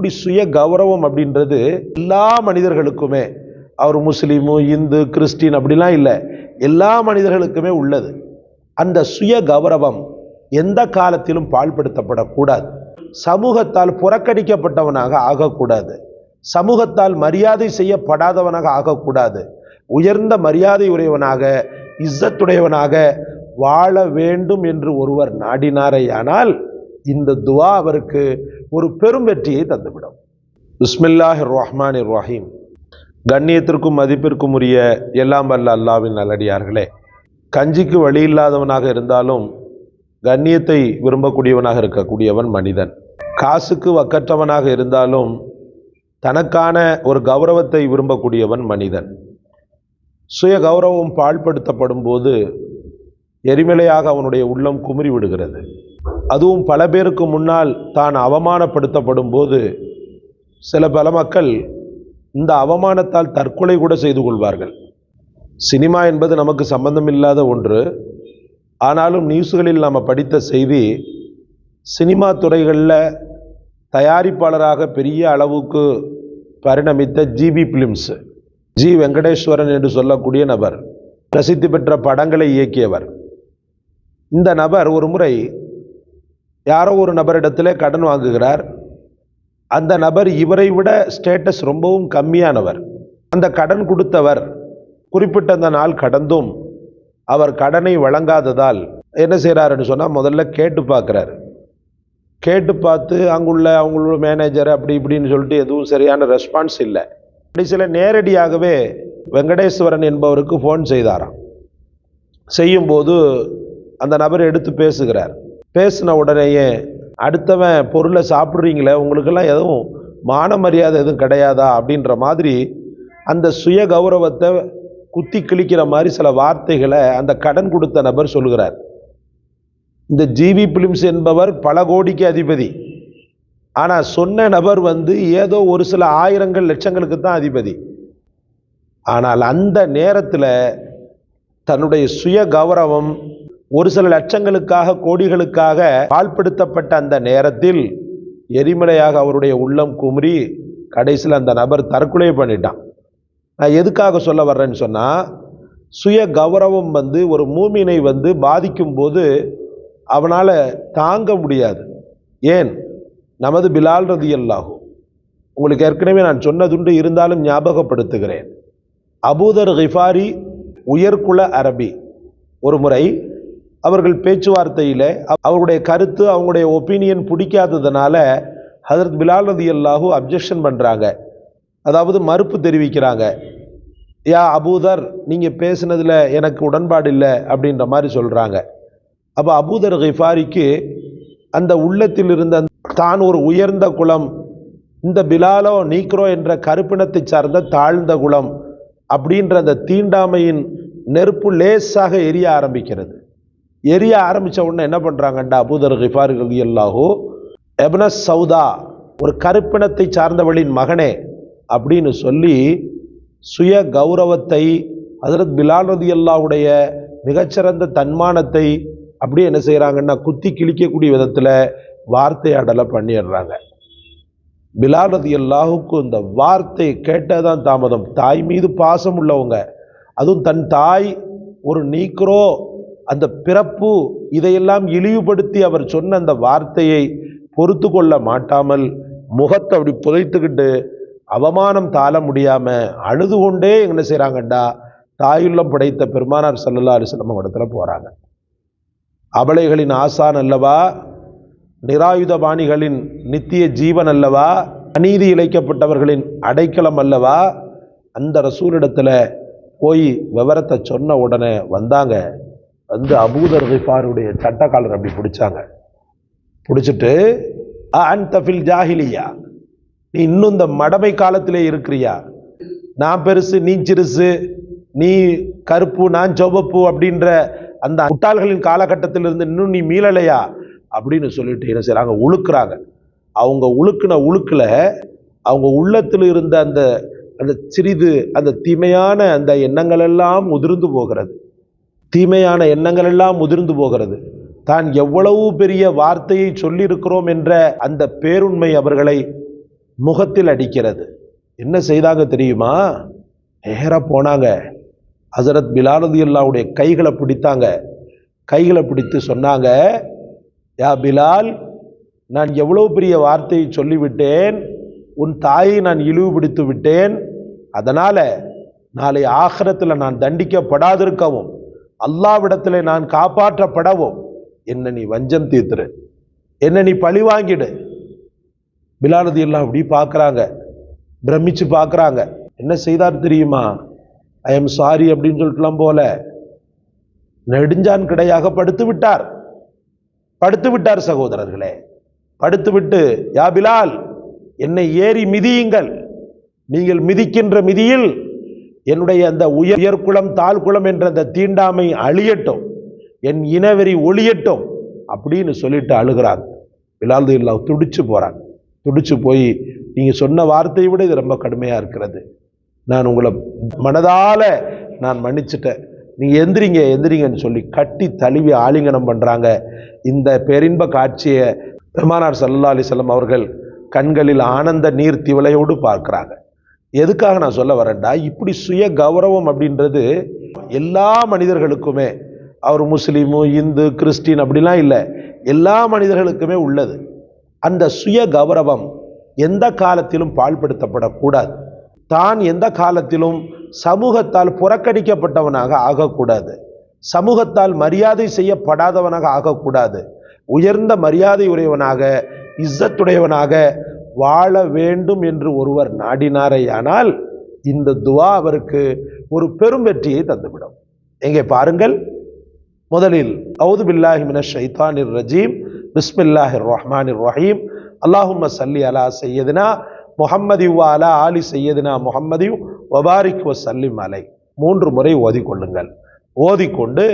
இப்படி சுய கௌரவம் அப்படின்றது எல்லா மனிதர்களுக்குமே, அவர் முஸ்லீமு, இந்து, கிறிஸ்டின் அப்படிலாம் இல்லை, எல்லா மனிதர்களுக்குமே உள்ளது. அந்த சுய கௌரவம் எந்த காலத்திலும் பாழ்படுத்தப்படக்கூடாது. சமூகத்தால் புறக்கணிக்கப்பட்டவனாக ஆகக்கூடாது. சமூகத்தால் மரியாதை செய்யப்படாதவனாக ஆகக்கூடாது. உயர்ந்த மரியாதை உடையவனாக, இஸ்ஸத்துடையவனாக வாழ வேண்டும் என்று ஒருவர் நாடினாரேயானால் இந்த துவா அவருக்கு ஒரு பெரும் வெற்றியை தந்துவிடும். பிஸ்மில்லாஹிர் ரஹ்மானிர் ரஹீம். கண்ணியத்திற்கும் மதிப்பிற்கும் உரிய எல்லாம் வல்ல அல்லாஹ்வின் நல்லடியார்களே, கஞ்சிக்கு வழி இல்லாதவனாக இருந்தாலும் கண்ணியத்தை விரும்பக்கூடியவனாக இருக்கக்கூடியவன் மனிதன். காசுக்கு வக்கற்றவனாக இருந்தாலும் தனக்கான ஒரு கௌரவத்தை விரும்பக்கூடியவன் மனிதன். சுய கௌரவம் பாழ்படுத்தப்படும் போது எரிமலையாக அவனுடைய உள்ளம் குமுறி விடுகிறது. அதுவும் பல பேருக்கு முன்னால் தான் அவமானப்படுத்தப்படும் போது பல மக்கள் இந்த அவமானத்தால் தற்கொலை கூட செய்து கொள்வார்கள். சினிமா என்பது நமக்கு சம்பந்தமில்லாத ஒன்று. ஆனாலும் நியூஸ்களில் நாம் படித்த செய்தி, சினிமா துறைகளில் தயாரிப்பாளராக பெரிய அளவுக்கு பரிணமித்த ஜிபி பிலிம்ஸ், ஜி வெங்கடேஸ்வரன் என்று சொல்லக்கூடிய நபர், பிரசித்தி பெற்ற படங்களை இயக்கியவர். இந்த நபர் ஒரு முறை யாரோ ஒரு நபரிடத்தில் கடன் வாங்குகிறார். அந்த நபர் இவரை விட ஸ்டேட்டஸ் ரொம்பவும் கம்மியானவர். அந்த கடன் கொடுத்தவர் குறிப்பிட்ட அந்த நாள் கடந்தும் அவர் கடனை வழங்காததால் என்ன செய்கிறாருன்னு சொன்னால், முதல்ல கேட்டு பார்க்குறார். கேட்டு பார்த்து அவங்களோட மேனேஜர் அப்படி இப்படின்னு சொல்லிட்டு எதுவும் சரியான ரெஸ்பான்ஸ் இல்லை. கடைசியில் நேரடியாகவே வெங்கடேஸ்வரன் என்பவருக்கு ஃபோன் செய்தாராம். செய்யும்போது அந்த நபர் எடுத்து பேசுகிறார். பேசின உடனேயே, அடுத்தவன் பொருளை சாப்பிட்றீங்களே, உங்களுக்கெல்லாம் எதுவும் மான மரியாதை எதுவும் கிடையாதா அப்படின்ற மாதிரி அந்த சுய கௌரவத்தை குத்தி கிழிக்கிற மாதிரி சில வார்த்தைகளை அந்த கடன் கொடுத்த நபர் சொல்கிறார். இந்த ஜிவி பிலிம்ஸ் என்பவர் பல கோடிக்கு அதிபதி. ஆனால் சொன்ன நபர் ஏதோ ஒரு சில ஆயிரங்கள் லட்சங்களுக்கு தான் அதிபதி. ஆனால் அந்த நேரத்தில் தன்னுடைய சுய கௌரவம் ஒரு சில லட்சங்களுக்காக, கோடிகளுக்காக பாழ்படுத்தப்பட்ட அந்த நேரத்தில் எரிமலையாக அவருடைய உள்ளம் குமுறி கடைசியில் அந்த நபர் தற்கொலை பண்ணிட்டான். நான் எதுக்காக சொல்ல வர்றேன்னு சொன்னால், சுய கௌரவம் ஒரு மூமினை பாதிக்கும் போது அவனால் தாங்க முடியாது. ஏன், நமது பிலால் ரலியல்லாஹு, உங்களுக்கு ஏற்கனவே நான் சொன்னதுண்டு, இருந்தாலும் ஞாபகப்படுத்துகிறேன். அபூதர் கிஃபாரி உயர்குல அரபி. ஒரு முறை அவர்கள் பேச்சுவார்த்தையில் அவருடைய கருத்து, அவங்களுடைய ஒப்பீனியன் பிடிக்காததுனால ஹதரத் பிலால் ரலியல்லாஹு அப்ஜெக்ஷன் பண்ணுறாங்க, அதாவது மறுப்பு தெரிவிக்கிறாங்க. யா அபூதர், நீங்கள் பேசுனதில் எனக்கு உடன்பாடு இல்லை அப்படின்ற மாதிரி சொல்கிறாங்க. அப்போ அபூதர் கிஃபாரிக்கு அந்த உள்ளத்தில் இருந்த தான் ஒரு உயர்ந்த குலம், இந்த பிலாலோ நீக்ரோ என்ற கருப்பினத்தை சார்ந்த தாழ்ந்த குலம் அப்படின்ற அந்த தீண்டாமையின் நெருப்பு லேசாக எரிய ஆரம்பிக்கிறது. எரிய ஆரம்பித்த உடனே என்ன பண்ணுறாங்கண்டா, அபூதர் கிஃபாரி ரலியல்லாஹு, இப்ன சௌதா, ஒரு கருப்பினத்தை சார்ந்தவளின் மகனே அப்படின்னு சொல்லி சுய கௌரவத்தை, ஹஜ்ரத் பிலால் ரலியல்லாஹுடைய மிகச்சிறந்த தன்மானத்தை அப்படியே என்ன செய்கிறாங்கன்னா குத்தி கிழிக்கக்கூடிய விதத்தில் வார்த்தையாடலை பண்ணிடுறாங்க. பிலால் ரலியல்லாஹுக்கு இந்த வார்த்தை கேட்டதான் தாமதம். தாய் மீது பாசம் உள்ளவங்க, அதுவும் தன் தாய் ஒரு நீக்ரோ, அந்த பிறப்பு, இதையெல்லாம் இழிவுபடுத்தி அவர் சொன்ன அந்த வார்த்தையை பொறுத்து கொள்ள மாட்டாமல் முகத்தை அப்படி புதைத்துக்கிட்டு அவமானம் தாழ முடியாம அழுது கொண்டே என்ன செய்கிறாங்கண்டா, தாயுள்ளம் படைத்த பெருமானார் ஸல்லல்லாஹு அலைஹி வஸல்லம் இடத்துல போகிறாங்க. அபலைகளின் ஆசான் அல்லவா, நிராயுதபாணிகளின் நித்திய ஜீவன் அல்லவா, அநீதி இழைக்கப்பட்டவர்களின் அடைக்கலம் அல்லவா, அந்த ரசூலிடத்துல போய் விவரத்தை சொன்ன உடனே வந்தாங்க. அபூதர் கிஃபாருடைய சட்டக்காலர் அப்படி பிடிச்சாங்க. பிடிச்சிட்டு, அன்த ஃபில் ஜாஹிலியா, நீ இன்னும் இந்த மடமை காலத்திலே இருக்கிறியா, நான் பெருசு நீ சிறுசு, நீ கருப்பு நான் சிவப்பு அப்படின்ற அந்த முட்டாள்களின் காலகட்டத்தில் இருந்து இன்னும் நீ மீளலையா அப்படின்னு சொல்லிட்டு என்ன செய்றாங்க, உழுக்குறாங்க. அவங்க உழுக்குன உழுக்கில் அவங்க உள்ளத்தில் இருந்த அந்த அந்த சிறிது அந்த தீமையான அந்த எண்ணங்கள் எல்லாம் உதிர்ந்து போகிறது. தீமையான எண்ணங்கள் எல்லாம் உதிர்ந்து போகிறது. தான் எவ்வளவு பெரிய வார்த்தையை சொல்லியிருக்கிறோம் என்ற அந்த பேருண்மை அவர்களை முகத்தில் அடிக்கிறது. என்ன செய்தாங்க தெரியுமா? நேரா போனாங்க, ஹசரத் பிலால் ரலியல்லாஹுடைய கைகளை பிடித்தாங்க. கைகளை பிடித்து சொன்னாங்க, யா பிலால், நான் எவ்வளவு பெரிய வார்த்தையை சொல்லிவிட்டேன், உன் தாயை நான் இழிவுபடுத்தி விட்டேன். அதனால நாளை ஆகிரத்தில் நான் தண்டிக்கப்படாதிருக்கவும் அல்லாஹ்விடத்தில் நான் காப்பாற்றப்படவும் என்ன நீ வஞ்சம் தீர்த்துரு, என்ன நீ பழி வாங்கிடு. பிலால் ரலியல்லாஹு அப்படி பார்க்குறாங்க, பிரமிச்சு பார்க்குறாங்க. என்ன செய்தார் தெரியுமா? ஐ எம் சாரி அப்படின்னு சொல்லிட்டுலாம் போல நெடுஞ்சான் கிடையாக படுத்து விட்டார் சகோதரர்களே. படுத்துவிட்டு, யா பிலால், என்னை ஏறி மிதியுங்கள், நீங்கள் மிதிக்கின்ற மிதியில் என்னுடைய அந்த உயர்குலம் தாழ்குலம் என்ற அந்த தீண்டாமை அழியட்டும், என் இனவெறி ஒளியட்டும் அப்படின்னு சொல்லிட்டு அழுகிறாங்க. பிலால் ரலியல்லாஹு துடிச்சு போறாங்க. துடிச்சு போய், நீங்க சொன்ன வார்த்தையை விட இது ரொம்ப கடுமையா இருக்கிறது, நான் உங்களை மனதால நான் மன்னிச்சுட்டேன், நீங்க எந்திரிங்கன்னு சொல்லி கட்டி தழுவி ஆலிங்கனம் பண்றாங்க. இந்த பேரின்ப காட்சியை பெருமானார் ஸல்லல்லாஹு அலைஹி வஸல்லம் அவர்கள் கண்களில் ஆனந்த நீர் திவலையோடு பார்க்கிறாங்க. எதுக்காக நான் சொல்ல வரேன்டா, இப்படி சுய கௌரவம் அப்படின்றது எல்லா மனிதர்களுக்குமே, அவர் முஸ்லீமு இந்து கிறிஸ்டின் அப்படிலாம் இல்லை, எல்லா மனிதர்களுக்குமே உள்ளது. அந்த சுய கௌரவம் எந்த காலத்திலும் பாழ்படுத்தப்படக்கூடாது. தான் எந்த காலத்திலும் சமூகத்தால் புறக்கணிக்கப்பட்டவனாக ஆகக்கூடாது, சமூகத்தால் மரியாதை செய்யப்படாதவனாக ஆகக்கூடாது. உயர்ந்த மரியாதை உடையவனாக, இஸ்ஸத்துடையவனாக வாழ வேண்டும் என்று ஒருவர் நாடினாரேயானால் இந்த துவா அவருக்கு ஒரு பெரும் வெற்றியை தந்துவிடும். எங்கே பாருங்கள், முதலில் அவுது பில்லாஹி மினஷ் ஷைத்தானிர் ரஜீம், பிஸ்மில்லாஹிர் ரஹ்மானிர் ரஹீம், அல்லாஹும்ம ஸல்லி அலா சய்யிதினா முஹம்மதி வ அலா ஆலி சய்யிதினா முஹம்மதி வபாரிக் வஸல்லிம் அலை 3 முறை ஓதிக்கொள்ளுங்கள். ஓதிக்கொண்டு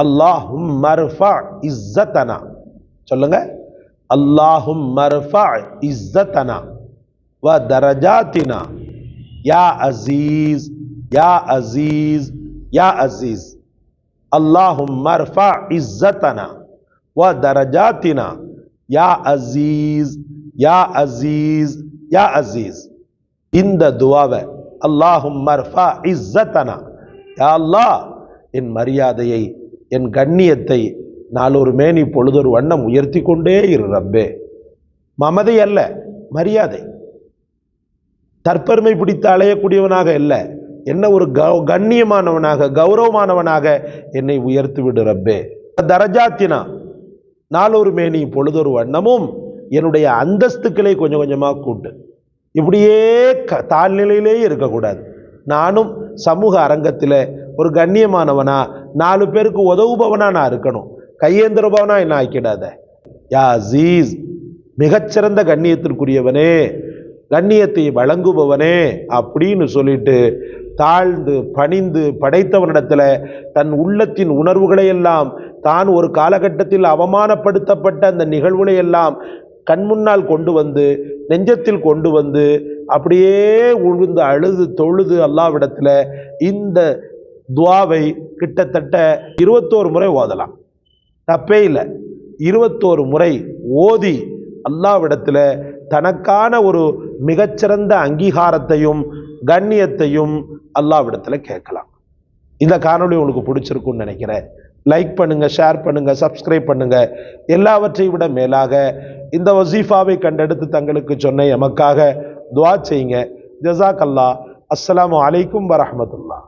அல்லாஹும்ம ரஃபா இஸ்ஸதனா சொல்லுங்க, அல்லாஹும்ம ரஃபா இஸ்ஸதனா வ தரஜாத்தினா யா அஸீஸ் யா அஸீஸ் யா அஸீஸ், அல்லாஹும்ம ரஃபா இஸ்ஸதனா வ தரஜாத்தினா யா அஸீஸ் யா அஸீஸ் யா அஸீஸ். இந்த துவாவை அல்லாஹும்ம ரஃபா இஸ்ஸதனா, யா அல்லாஹ், என் மரியாதையை என் கண்ணியத்தை நாளொரு மேனி பொழுதொரு வண்ணம் உயர்த்தி கொண்டே இரு ரப்பே. மமதை அல்ல, மரியாதை. தற்பெருமை பிடித்து அலையக்கூடியவனாக அல்ல, என்ன ஒரு கண்ணியமானவனாக கௌரவமானவனாக என்னை உயர்த்தி விடு ரப்பே. தரஜாத்தினா, நாளொரு மேனி பொழுதொரு வண்ணமும் என்னுடைய அந்தஸ்துக்களை கொஞ்சம் கொஞ்சமாக கூட்டு. இப்படியே தாழ்நிலையிலே இருக்கக்கூடாது. நானும் சமூக அரங்கத்தில் ஒரு கண்ணியமானவனா, 4 பேருக்கு உதவுபவனா நான் இருக்கணும், கையேந்திரபவனா என்ன ஆக்கிடாத. யா அஸீஸ், மிகச்சிறந்த கண்ணியத்திற்குரியவனே, கண்ணியத்தை வழங்குபவனே அப்படின்னு சொல்லிட்டு தாழ்ந்து பணிந்து படைத்தவனிடத்துல தன் உள்ளத்தின் உணர்வுகளை எல்லாம், தான் ஒரு காலகட்டத்தில் அவமானப்படுத்தப்பட்ட அந்த நிகழ்வுகளை எல்லாம் கண்முன்னால் கொண்டு வந்து, நெஞ்சத்தில் கொண்டு வந்து, அப்படியே உழுந்து அழுது தொழுது அல்லாஹ்விடத்தில் இந்த துவாவை கிட்டத்தட்ட 21 முறை ஓதலாம், தப்பே இல்லை. 21 முறை ஓதி அல்லாஹ்விடத்தில் தனக்கான ஒரு மிகச்சிறந்த அங்கீகாரத்தையும் கண்ணியத்தையும் அல்லாஹ்விடத்தில் கேட்கலாம். இந்த காணொளி உங்களுக்கு பிடிச்சிருக்குன்னு நினைக்கிறேன். லைக் பண்ணுங்க, ஷேர் பண்ணுங்க, சப்ஸ்கிரைப் பண்ணுங்க. எல்லாவற்றை விட மேலாக இந்த வசீஃபாவை கண்டெடுத்து தங்களுக்கு சொன்ன எமக்காக துஆ செய்யுங்க. ஜஸாக் அல்லாஹ். அஸ்ஸலாமு அலைக்கும் வரஹ்மத்துல்லாஹ்.